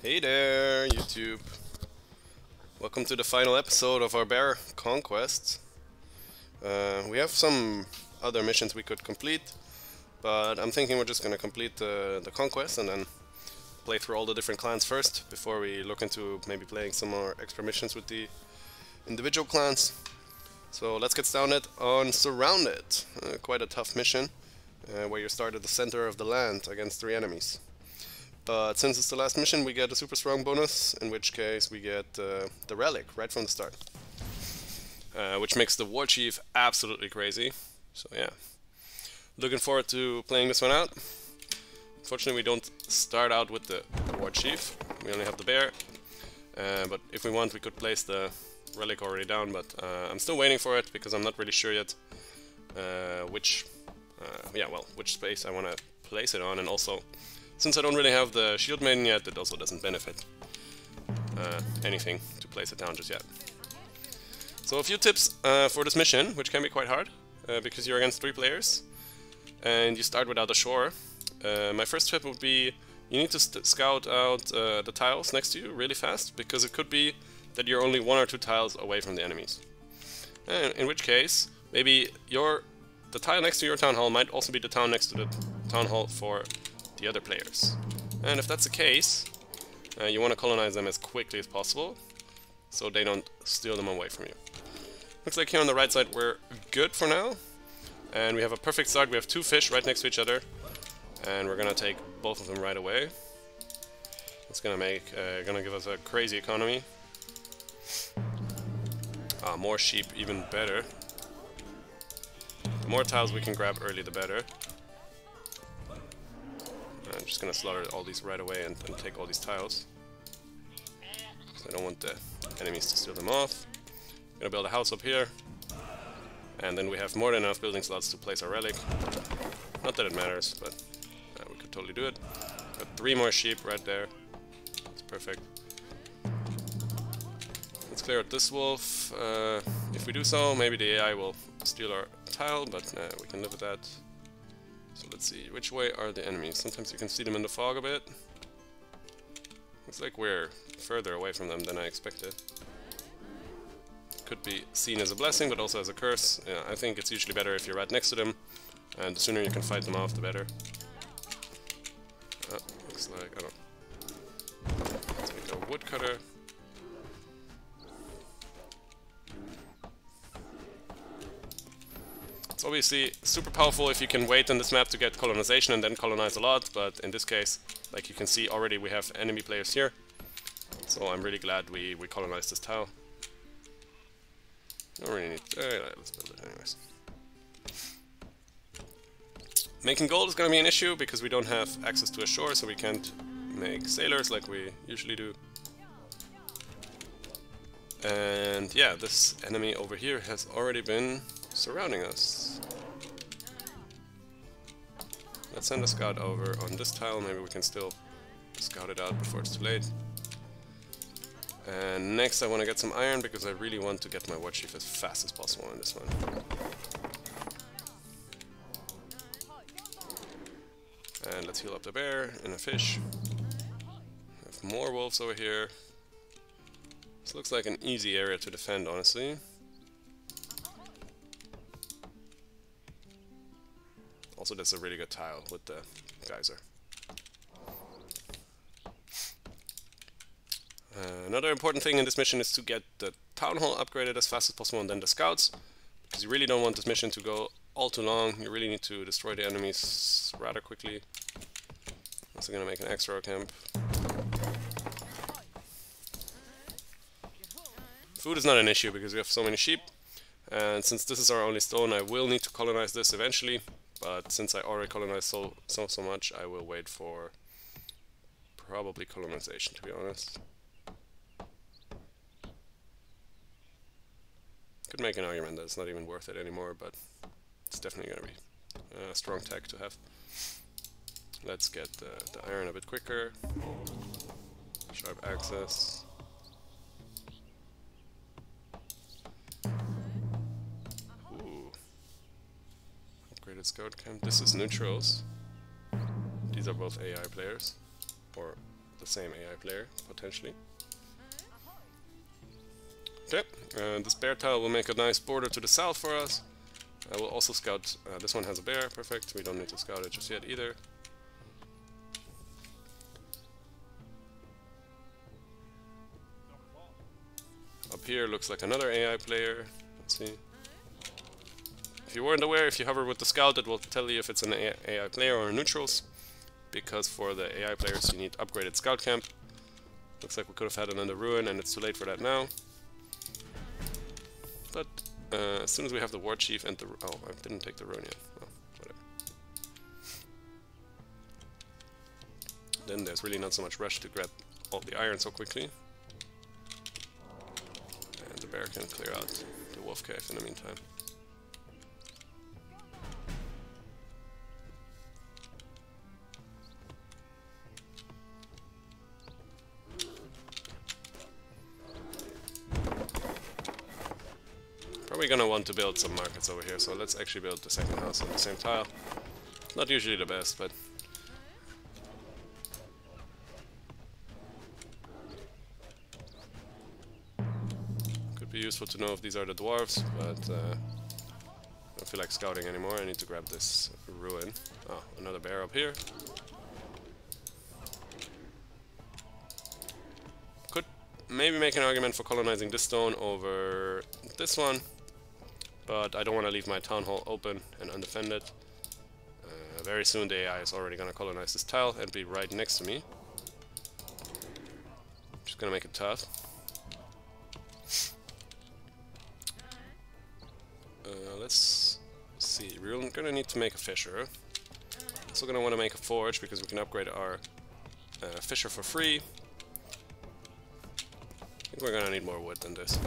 Hey there, YouTube. Welcome to the final episode of our Bear Conquest. We have some other missions we could complete, but I'm thinking we're just gonna complete the conquest and then play through all the different clans first before we look into maybe playing some more extra missions with the individual clans. So let's get started on Surrounded. Quite a tough mission, where you start at the center of the land against 3 enemies. But since it's the last mission, we get a super strong bonus, in which case we get the relic right from the start. Which makes the war chief absolutely crazy. So yeah, looking forward to playing this one out. Unfortunately, we don't start out with the war chief. We only have the bear. But if we want, we could place the relic already down. But I'm still waiting for it because I'm not really sure yet which space I want to place it on, and also, since I don't really have the shield maiden yet, it also doesn't benefit anything to place it down just yet. So a few tips for this mission, which can be quite hard, because you're against 3 players, and you start without a shore. My first tip would be, you need to scout out the tiles next to you really fast, because it could be that you're only 1 or 2 tiles away from the enemies. And in which case, maybe the tile next to your town hall might also be the town next to the town hall for the other players. And if that's the case, you want to colonize them as quickly as possible, so they don't steal them away from you. Looks like here on the right side we're good for now, and we have a perfect start. We have 2 fish right next to each other, and we're gonna take both of them right away. It's gonna give us a crazy economy. More sheep, even better. The more tiles we can grab early, the better. I'm just gonna slaughter all these right away and take all these tiles. I don't want the enemies to steal them off. I'm gonna build a house up here, and then we have more than enough building slots to place our relic. Not that it matters, but we could totally do it. Got 3 more sheep right there. It's perfect. Let's clear out this wolf. If we do so, maybe the AI will steal our tile, but we can live with that. So let's see, which way are the enemies? Sometimes you can see them in the fog a bit. Looks like we're further away from them than I expected. Could be seen as a blessing, but also as a curse. Yeah, I think it's usually better if you're right next to them, and the sooner you can fight them off, the better. Looks like, I don't know. Let's make a woodcutter. It's obviously super powerful if you can wait on this map to get colonization and then colonize a lot, but in this case, like you can see already, we have enemy players here. So I'm really glad we colonized this tile. Don't really need let's build it anyways. Making gold is going to be an issue because we don't have access to a shore, so we can't make sailors like we usually do. And yeah, this enemy over here has already been surrounding us. Let's send a scout over on this tile. Maybe we can still scout it out before it's too late. And next I want to get some iron because I really want to get my war chief as fast as possible in this one. And let's heal up the bear and a fish. We have more wolves over here. This looks like an easy area to defend, honestly. Also, that's a really good tile with the geyser. Another important thing in this mission is to get the town hall upgraded as fast as possible, and then the scouts, because you really don't want this mission to go all too long. You really need to destroy the enemies rather quickly. Also gonna make an extra camp. Food is not an issue because we have so many sheep, and since this is our only stone, I will need to colonize this eventually. But since I already colonized so much, I will wait for probably colonization, to be honest. Could make an argument that it's not even worth it anymore, but it's definitely going to be a strong tech to have. Let's get the iron a bit quicker. Sharp access. Upgraded scout camp. This is neutrals. These are both AI players, or the same AI player, potentially. Okay, this bear tile will make a nice border to the south for us. I will also scout, this one has a bear, perfect, we don't need to scout it just yet either. Up here looks like another AI player, let's see. If you weren't aware, if you hover with the scout, it will tell you if it's an AI player or a neutrals, because for the AI players you need upgraded scout camp. Looks like we could have had another ruin and it's too late for that now. But as soon as we have the war chief and the... oh, I didn't take the ruin yet. Well, whatever. Then there's really not so much rush to grab all the iron so quickly. And the bear can clear out the wolf cave in the meantime. Probably gonna want to build some markets over here, so let's actually build the second house on the same tile. Not usually the best, but could be useful to know if these are the dwarves, but I don't feel like scouting anymore. I need to grab this ruin. Oh, another bear up here. Could maybe make an argument for colonizing this stone over this one. But I don't want to leave my town hall open and undefended. Very soon the AI is already going to colonize this tile and be right next to me. Just going to make it tough. Let's see, we're going to need to make a fissure. Also going to want to make a forge because we can upgrade our fissure for free. I think we're going to need more wood than this.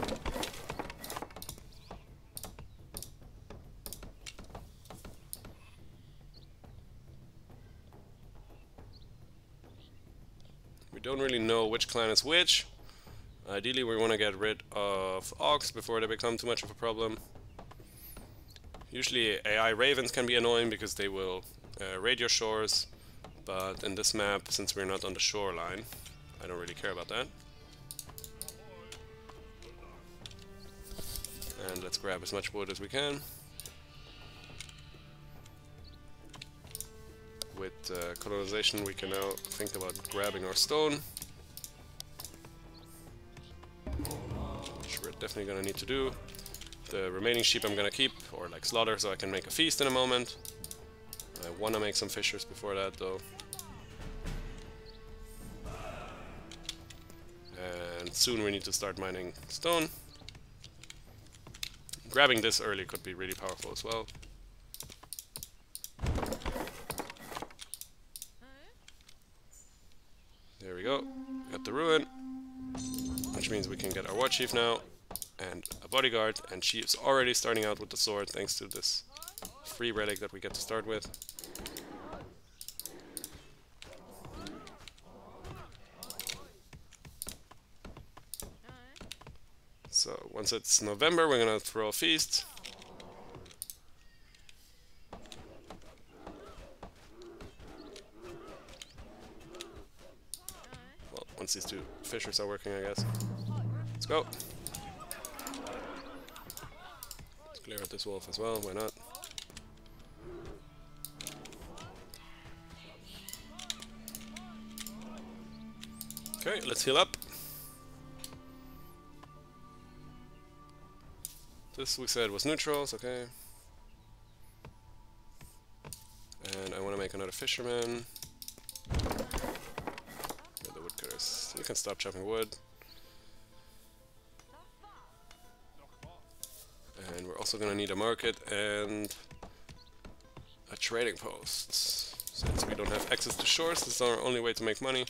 We don't really know which clan is which. Ideally we want to get rid of Ox before they become too much of a problem. Usually AI ravens can be annoying because they will raid your shores, but in this map, since we're not on the shoreline, I don't really care about that. And let's grab as much wood as we can. With colonization we can now think about grabbing our stone, which we're definitely gonna need to do. The remaining sheep I'm gonna keep, or like slaughter, so I can make a feast in a moment. I wanna make some fissures before that though. And soon we need to start mining stone. Grabbing this early could be really powerful as well. There we go, got the ruin, which means we can get our war chief now, and a bodyguard, and she is already starting out with the sword thanks to this free relic that we get to start with. So once it's November we're gonna throw a feast. Once these two fishers are working, I guess. Let's go. Let's clear out this wolf as well, why not? Okay, let's heal up. This we said was neutrals, okay. And I want to make another fisherman. You can stop chopping wood. And we're also gonna need a market and a trading post. Since we don't have access to shores, this is our only way to make money.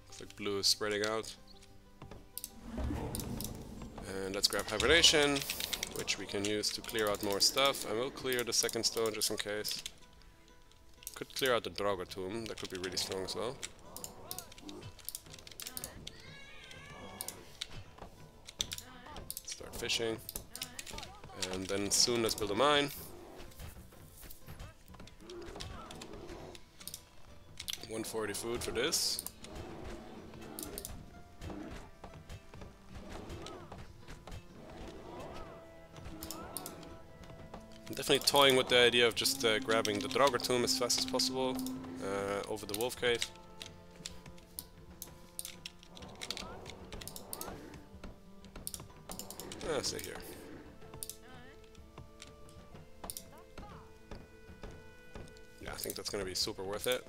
Looks like blue is spreading out. And let's grab hibernation, which we can use to clear out more stuff. I will clear the second stone just in case. Could clear out the Draugr tomb, that could be really strong as well. Start fishing. And then soon let's build a mine. 140 food for this. I'm definitely toying with the idea of just grabbing the Draugr tomb as fast as possible over the wolf cave. Stay here. Yeah, I think that's gonna be super worth it.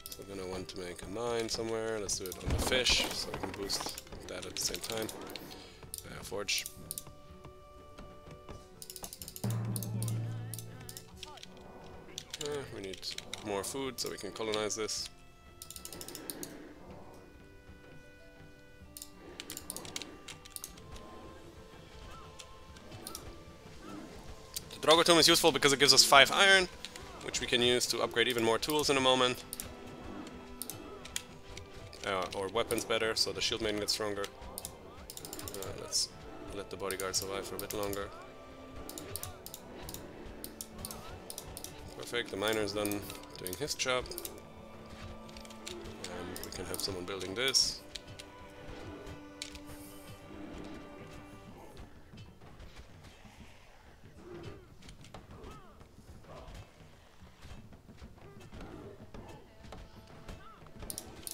So I'm gonna want to make a mine somewhere. Let's do it on the fish, so we can boost that at the same time. Forge. We need more food so we can colonize this. The Draugr tomb is useful because it gives us 5 iron, which we can use to upgrade even more tools in a moment. Or weapons better, so the shield maiden gets stronger. Let's let the bodyguard survive for a bit longer. Perfect, the miner is done doing his job. And we can have someone building this.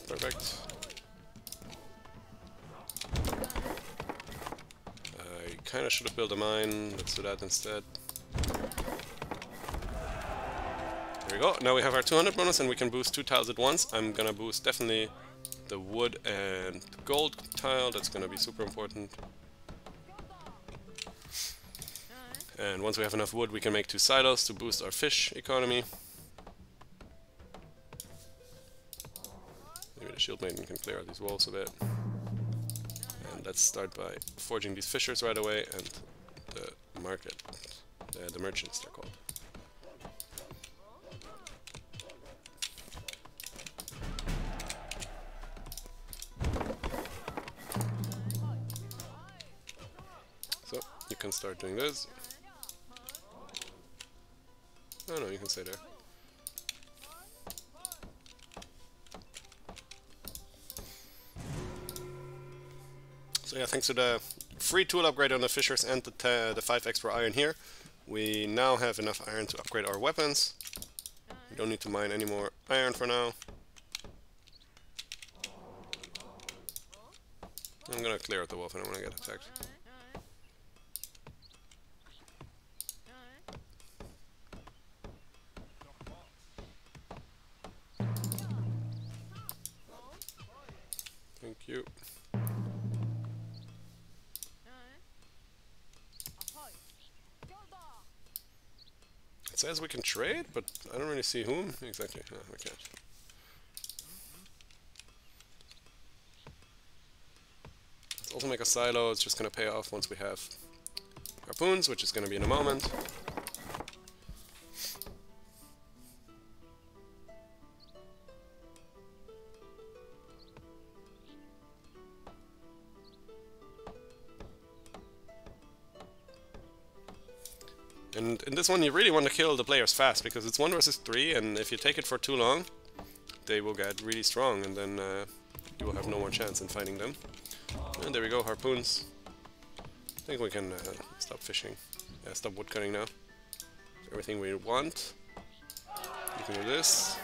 Perfect. I kinda should have built a mine, let's do that instead. There we go, now we have our 200 bonus and we can boost 2 tiles at once. I'm gonna boost definitely the wood and gold tile, that's gonna be super important. And once we have enough wood we can make 2 silos to boost our fish economy. Maybe the shield maiden can clear out these walls a bit. And let's start by forging these fishers right away and the market, the merchants they're called. So, you can start doing this. Oh no, you can stay there. So yeah, thanks to the free tool upgrade on the fishers and the 5 extra iron here, we now have enough iron to upgrade our weapons. We don't need to mine any more iron for now. I'm gonna clear out the wolf, I don't want to get attacked. Thank you. It says we can trade, but I don't really see whom exactly. No, we can't. Let's also make a silo. It's just going to pay off once we have harpoons, which is going to be in a moment. And in this one you really want to kill the players fast, because it's 1 versus 3, and if you take it for too long, they will get really strong, and then you will have no more chance in fighting them. And there we go, harpoons. I think we can stop fishing. Yeah, stop woodcutting now. Everything we want. We can do this.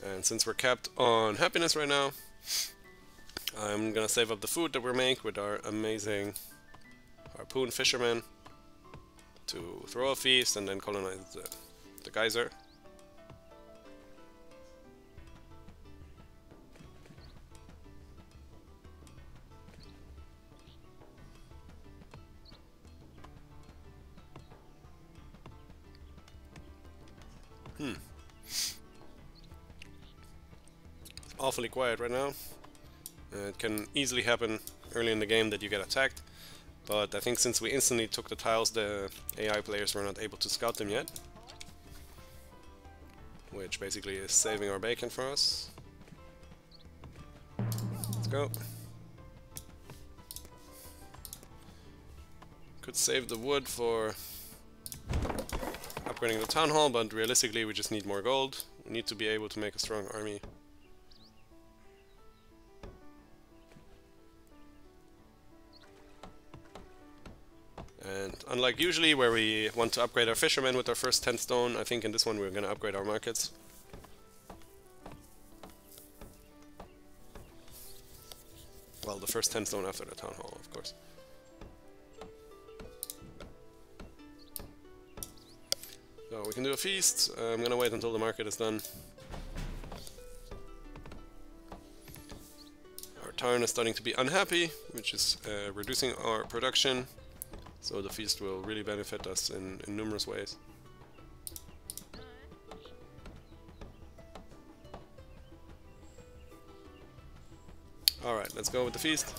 And since we're capped on happiness right now, I'm gonna save up the food that we make with our amazing harpoon fishermen to throw a feast and then colonize the geyser. It's awfully quiet right now. It can easily happen early in the game that you get attacked. But I think since we instantly took the tiles, the AI players were not able to scout them yet. Which basically is saving our bacon for us. Let's go. Could save the wood for upgrading the town hall, but realistically we just need more gold. We need to be able to make a strong army. And unlike usually where we want to upgrade our fishermen with our first 10 stone, I think in this one we're going to upgrade our markets. Well, the first 10 stone after the town hall, of course. So we can do a feast. I'm going to wait until the market is done. Our town is starting to be unhappy, which is reducing our production. So the feast will really benefit us in numerous ways. Alright, let's go with the feast.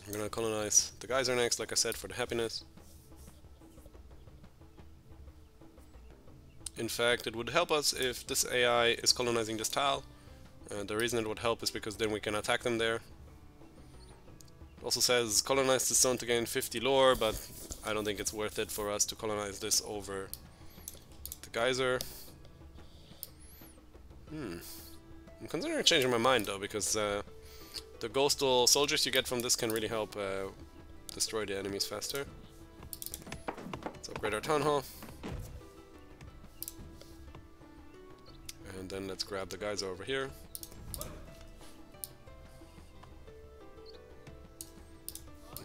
We're gonna colonize the geyser next, like I said, for the happiness. In fact, it would help us if this AI is colonizing this tile. The reason it would help is because then we can attack them there. It also says colonize the zone to gain 50 lore, but I don't think it's worth it for us to colonize this over the geyser. I'm considering changing my mind though, because the ghostal soldiers you get from this can really help destroy the enemies faster. Let's upgrade our town hall. And then let's grab the geyser over here.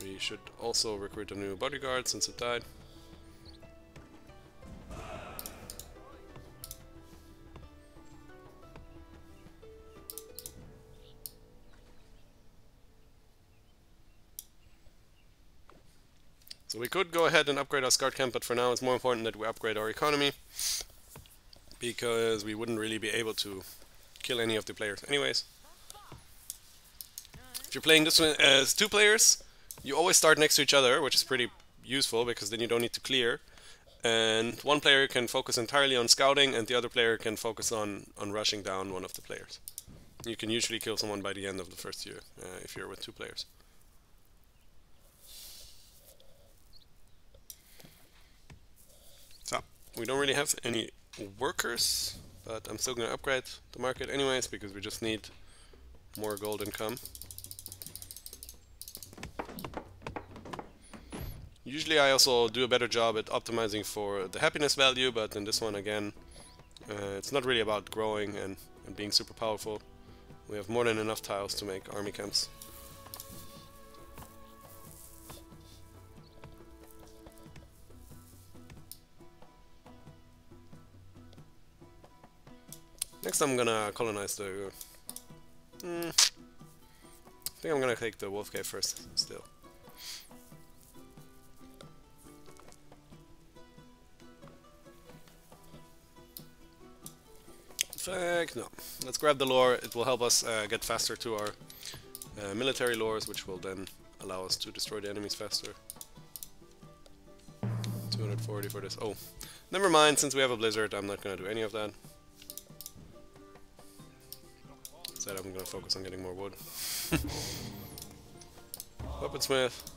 We should also recruit a new bodyguard since it died. So we could go ahead and upgrade our scout camp, but for now it's more important that we upgrade our economy, because we wouldn't really be able to kill any of the players anyways. If you're playing this one as 2 players, you always start next to each other, which is pretty useful because then you don't need to clear. And one player can focus entirely on scouting and the other player can focus on rushing down one of the players. You can usually kill someone by the end of the first year if you're with 2 players. So, we don't really have any workers, but I'm still going to upgrade the market anyways because we just need more gold income. Usually I also do a better job at optimizing for the happiness value, but in this one again it's not really about growing and being super powerful. We have more than enough tiles to make army camps. Next I'm gonna colonize the... I think I'm gonna take the wolf cave first, still. In fact, no. Let's grab the lore. It will help us get faster to our military lores, which will then allow us to destroy the enemies faster. 240 for this. Oh, never mind. Since we have a blizzard, I'm not gonna do any of that. Instead, I'm gonna focus on getting more wood. Weaponsmith.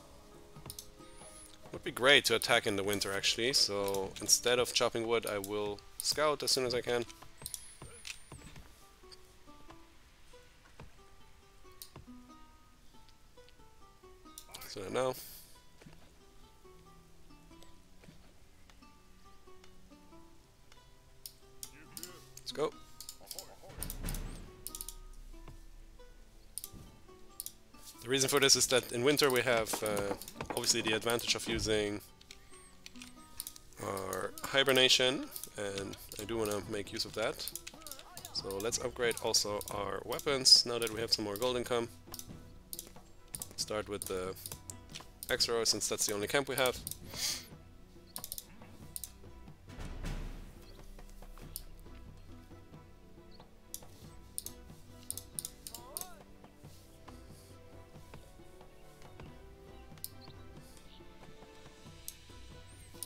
Would be great to attack in the winter, actually. So instead of chopping wood, I will scout as soon as I can. So now. Let's go. The reason for this is that in winter we have obviously the advantage of using our hibernation, and I do want to make use of that. So let's upgrade also our weapons now that we have some more gold income. Start with the X-Row since that's the only camp we have.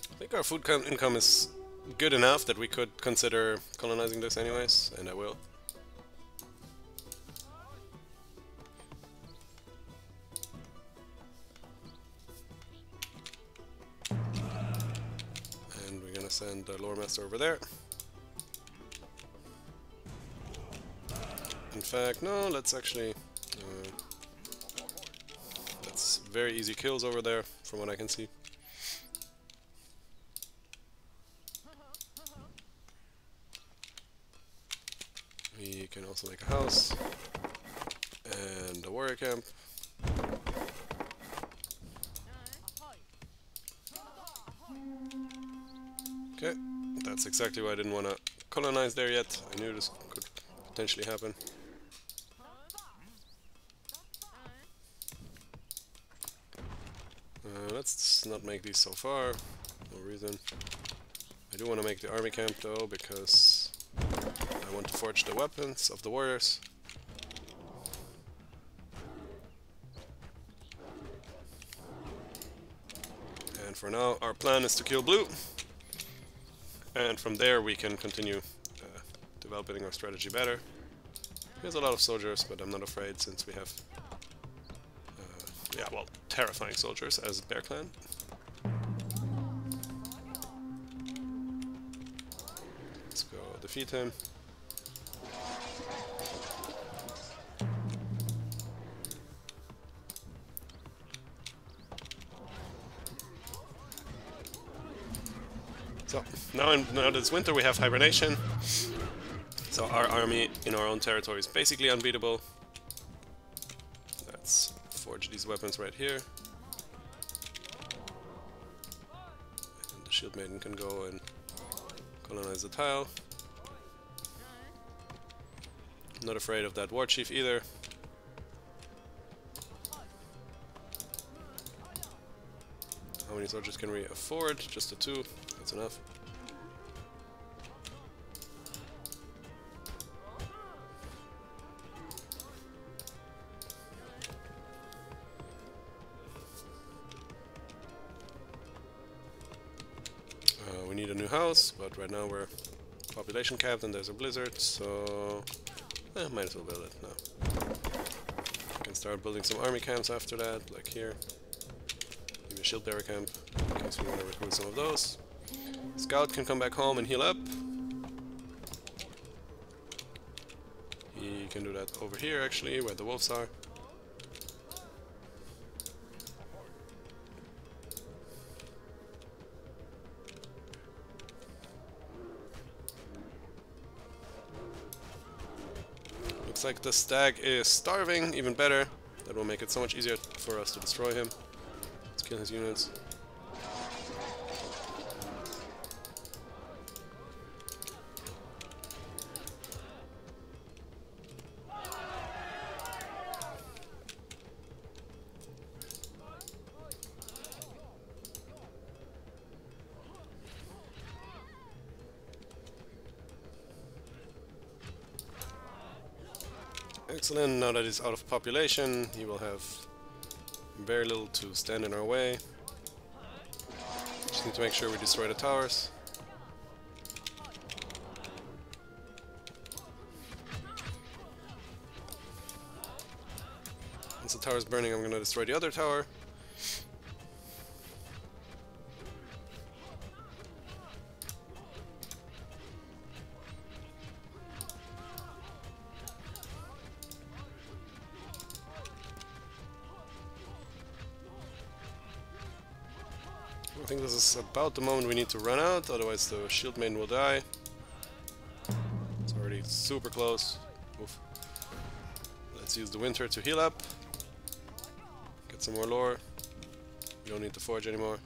I think our food income is good enough that we could consider colonizing this anyways, and I will. And we're gonna send the lore master over there. In fact, no, let's actually... that's very easy kills over there, from what I can see. We can also make a house and a warrior camp. Okay, that's exactly why I didn't want to colonize there yet. I knew this could potentially happen. Let's not make these so far, no reason. I do want to make the army camp though, because I want to forge the weapons of the warriors. And for now, our plan is to kill blue. And from there we can continue developing our strategy better. He has a lot of soldiers, but I'm not afraid since we have yeah, well, terrifying soldiers as Bear Clan. Let's go defeat him. So, now that it's winter we have hibernation. So our army in our own territory is basically unbeatable. Let's forge these weapons right here. And the Shield Maiden can go and colonize the tile. Not afraid of that War Chief either. How many soldiers can we afford? Just the 2. That's enough. We need a new house, but right now we're population capped and there's a blizzard, so might as well build it now. We can start building some army camps after that, like here. Maybe a shield bearer camp, in case we want to recruit some of those. Scout can come back home and heal up. He can do that over here actually, where the wolves are. Looks like the stag is starving, even better. That will make it so much easier for us to destroy him. Let's kill his units. Excellent, now that he's out of population, he will have very little to stand in our way. Just need to make sure we destroy the towers. Once the tower is burning, I'm going to destroy the other tower. I think this is about the moment we need to run out, otherwise the Shield Maiden will die. It's already super close. Oof. Let's use the winter to heal up. Get some more lore. We don't need to forge anymore.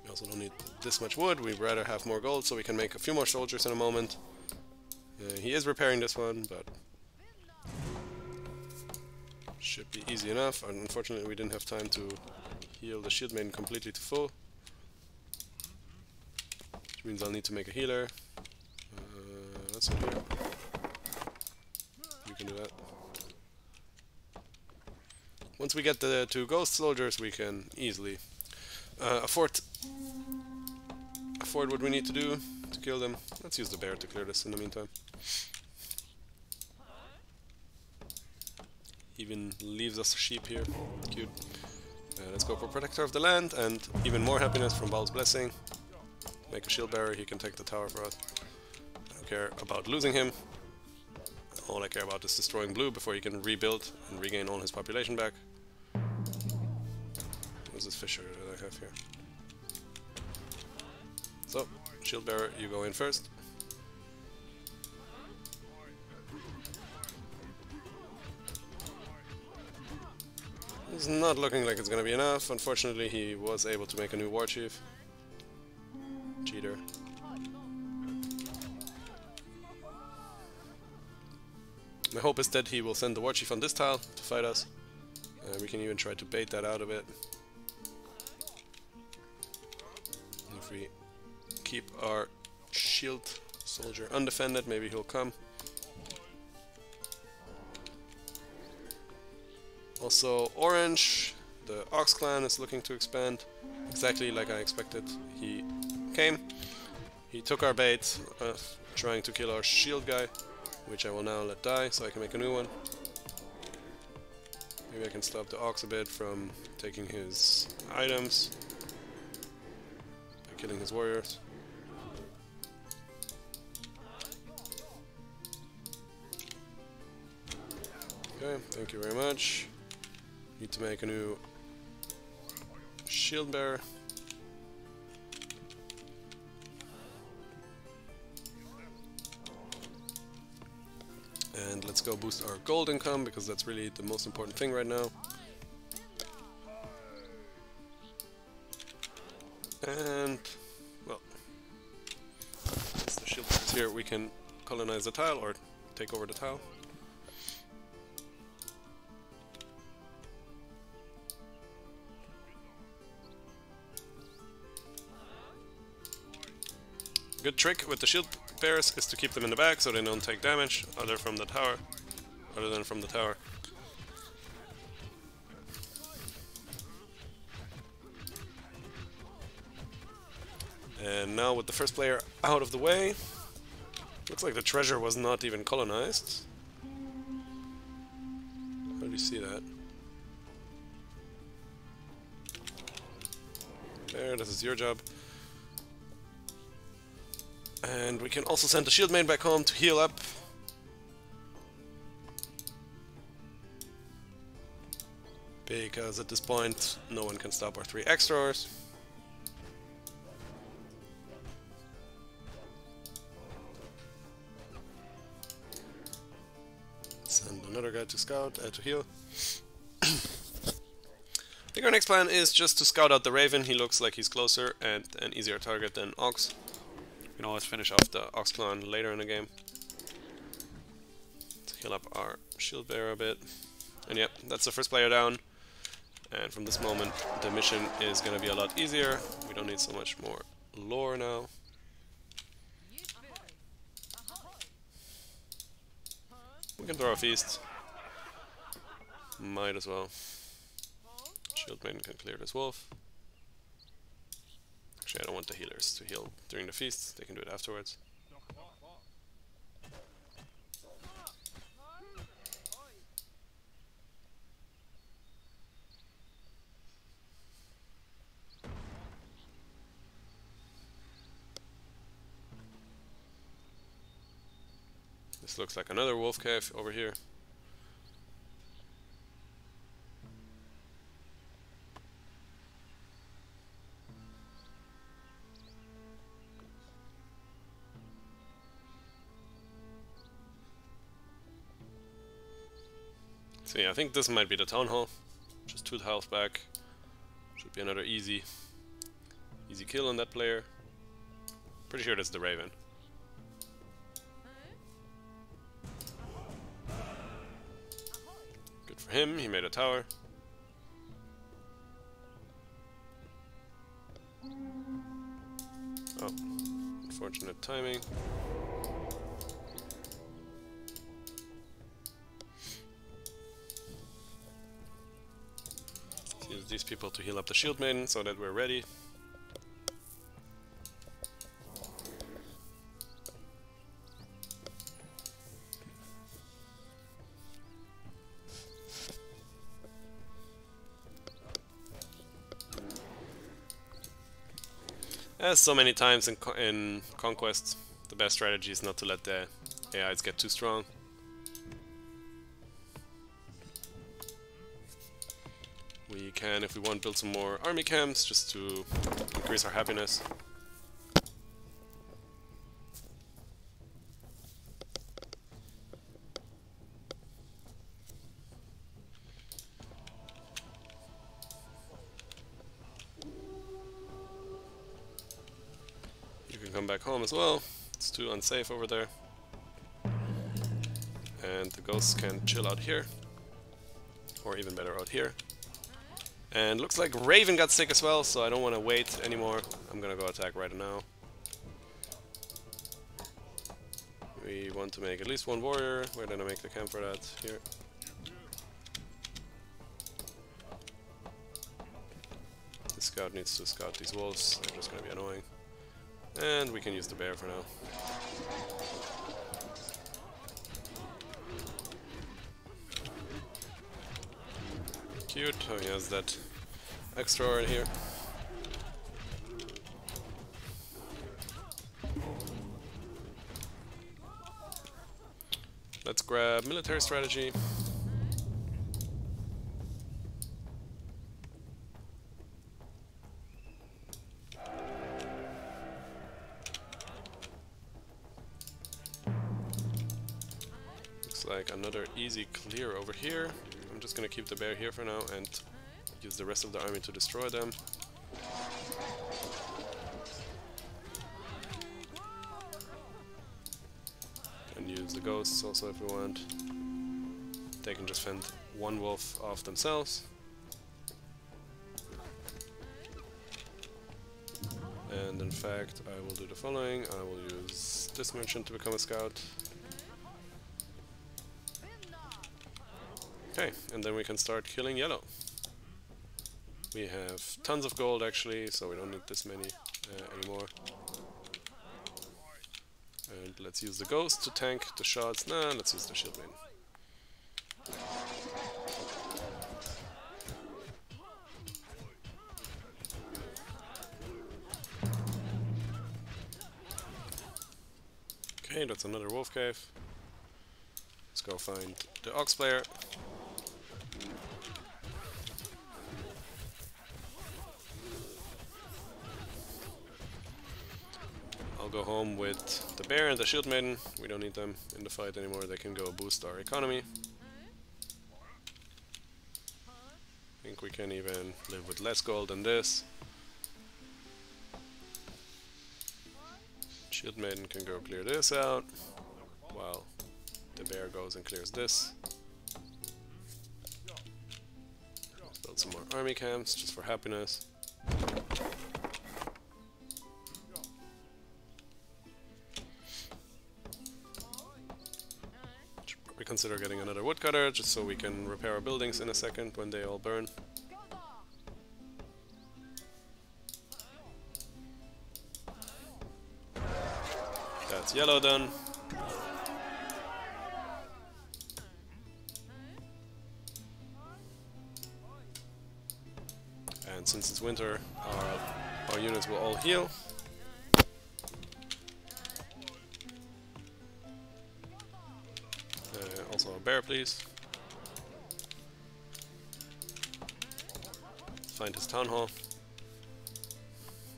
We also don't need this much wood, we'd rather have more gold so we can make a few more soldiers in a moment. He is repairing this one, but should be easy enough. Unfortunately, we didn't have time to heal the Shield Maiden completely to full, which means I'll need to make a healer. That's not here. You can do that. once we get the 2 ghost soldiers, we can easily afford what we need to do to kill them. Let's use the bear to clear this in the meantime. Even leaves us a sheep here. Cute. Let's go for Protector of the Land, and even more happiness from Baal's Blessing. Make a shield bearer, he can take the tower for us. I don't care about losing him. All I care about is destroying blue before he can rebuild and regain all his population back. What's this fisher that I have here? So, shield bearer, you go in first. It's not looking like it's gonna be enough. Unfortunately, he was able to make a new war chief. Cheater. My hope is that he will send the war chief on this tile to fight us. We can even try to bait that out a bit. If we keep our shield soldier undefended, maybe he'll come. Also, orange, the Ox clan is looking to expand, exactly like I expected. He came, he took our bait, trying to kill our shield guy, which I will now let die so I can make a new one. Maybe I can stop the Ox a bit from taking his items by killing his warriors. Okay, thank you very much. Need to make a new shield bearer. And let's go boost our gold income, because that's really the most important thing right now. And, well, since the shield is here, we can colonize the tile, or take over the tile. Good trick with the shield bearers is to keep them in the back so they don't take damage other than from the tower. And now with the first player out of the way, looks like the treasure was not even colonized. How do you see that? There, this is your job. And we can also send the shield main back home to heal up. Because at this point, no one can stop our 3 extras. Send another guy to scout, to heal. I think our next plan is just to scout out the Raven. He looks like he's closer and an easier target than Ox. We can always finish off the Ox clan later in the game. To heal up our shield bearer a bit. And yep, that's the first player down. And from this moment, the mission is going to be a lot easier. We don't need so much more lore now. We can throw a feast. Might as well. Shield maiden can clear this wolf. Actually, I don't want the healers to heal during the feasts. They can do it afterwards. This looks like another wolf cave over here. So yeah, I think this might be the town hall. Just 2 health back. Should be another easy kill on that player. Pretty sure that's the Raven. Good for him, he made a tower. Oh, unfortunate timing. Use these people to heal up the shield maiden so that we're ready. As so many times in Conquest, the best strategy is not to let the AIs get too strong. We can, if we want, build some more army camps just to increase our happiness. You can come back home as well. It's too unsafe over there. And the ghosts can chill out here. Or even better, out here. And looks like Raven got sick as well, so I don't want to wait anymore. I'm gonna go attack right now. We want to make at least one warrior. We're gonna make the camp for that here. The scout needs to scout these wolves. They're just gonna be annoying. And we can use the bear for now. Cute. Oh, he has that extra in here. Let's grab military strategy. Looks like another easy clear over here. I'm just gonna keep the bear here for now and use the rest of the army to destroy them. And use the ghosts also if we want. They can just fend one wolf off themselves. And in fact, I will do the following. I will use this merchant to become a scout. Okay, and then we can start killing yellow. We have tons of gold actually, so we don't need this many anymore. And let's use the ghost to tank the shots. Nah, let's use the shield maiden. Okay, that's another wolf cave. Let's go find the ox player. I'll go home with the bear and the shield maiden. We don't need them in the fight anymore. They can go boost our economy. I think we can even live with less gold than this. Shield maiden can go clear this out, while the bear goes and clears this. Let's build some more army camps just for happiness. We consider getting another woodcutter just so we can repair our buildings in a second when they all burn. That's yellow done. And since it's winter, our units will all heal. Also a bear, please. Find his town hall,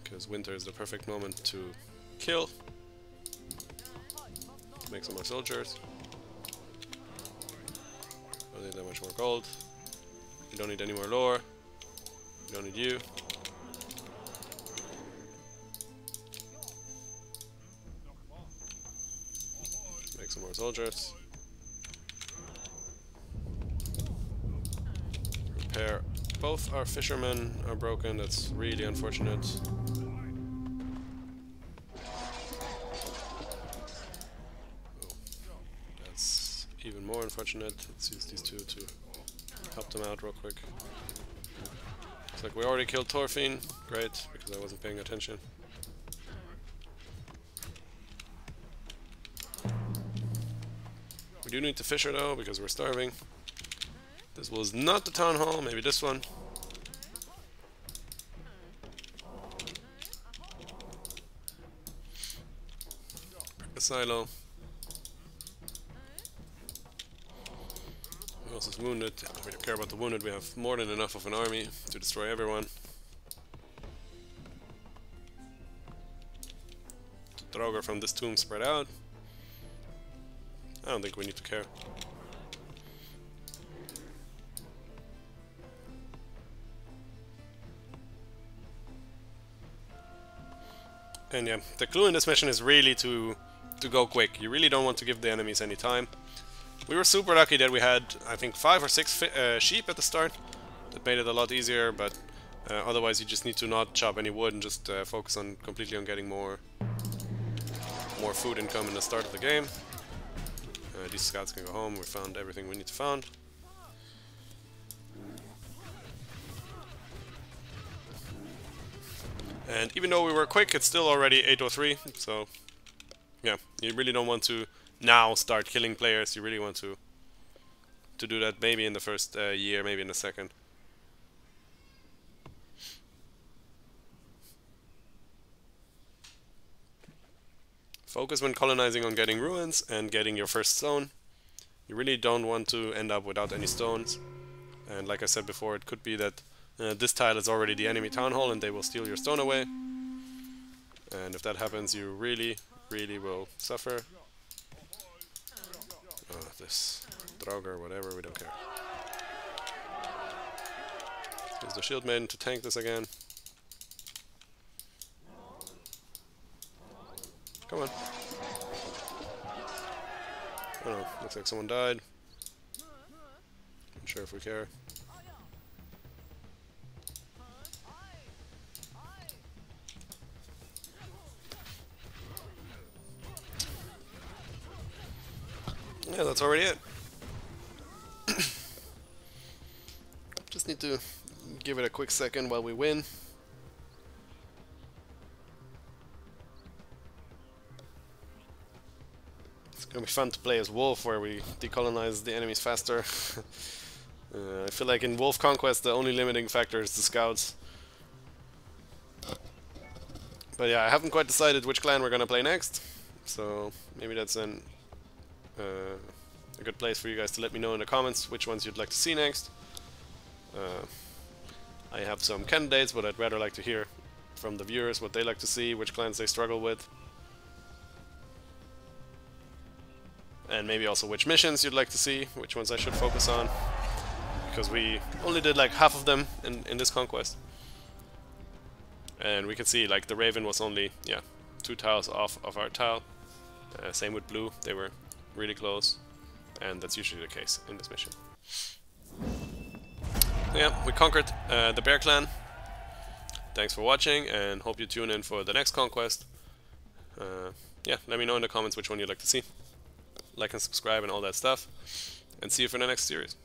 because winter is the perfect moment to kill. Make some more soldiers. Don't need that much more gold. You don't need any more lore. You don't need you. Make some more soldiers. Repair. Both our fishermen are broken. That's really unfortunate. Even more unfortunate. Let's use these two to help them out real quick. Looks like we already killed Thorfinn. Great, because I wasn't paying attention. We do need to Fisher though, because we're starving. This was not the town hall, maybe this one. A silo. Who else is wounded? We don't care about the wounded, we have more than enough of an army to destroy everyone. Draugr from this tomb spread out. I don't think we need to care. And yeah, the clue in this mission is really to go quick. You really don't want to give the enemies any time. We were super lucky that we had, I think, 5 or 6 sheep at the start. That made it a lot easier, but otherwise you just need to not chop any wood and just focus on completely on getting more food income in the start of the game. These scouts can go home. We found everything we need to find. And even though we were quick, it's still already 8:03. So yeah, you really don't want to now start killing players. You really want to do that maybe in the first year, maybe in the second. Focus when colonizing on getting ruins and getting your first stone. You really don't want to end up without any stones. And like I said before, it could be that this tile is already the enemy town hall and they will steal your stone away. And if that happens, you really will suffer. This Draugr, whatever, we don't care. Use the shield maiden to tank this again. Come on. Oh no, looks like someone died. Not sure if we care. Yeah, that's already it. Just need to give it a quick second while we win. It's gonna be fun to play as Wolf, where we decolonize the enemies faster. I feel like in Wolf Conquest the only limiting factor is the scouts. But yeah, I haven't quite decided which clan we're gonna play next, so maybe that's a good place for you guys to let me know in the comments which ones you'd like to see next. I have some candidates, but I'd rather like to hear from the viewers what they like to see, which clans they struggle with. And maybe also which missions you'd like to see, which ones I should focus on. Because we only did like half of them in this conquest. And we could see like the Raven was only, yeah, 2 tiles off of our tile. Same with blue, they were really close. And that's usually the case in this mission. So yeah, we conquered the Bear Clan. Thanks for watching and hope you tune in for the next conquest. Yeah, let me know in the comments which one you'd like to see. Like and subscribe and all that stuff. And see you for the next series.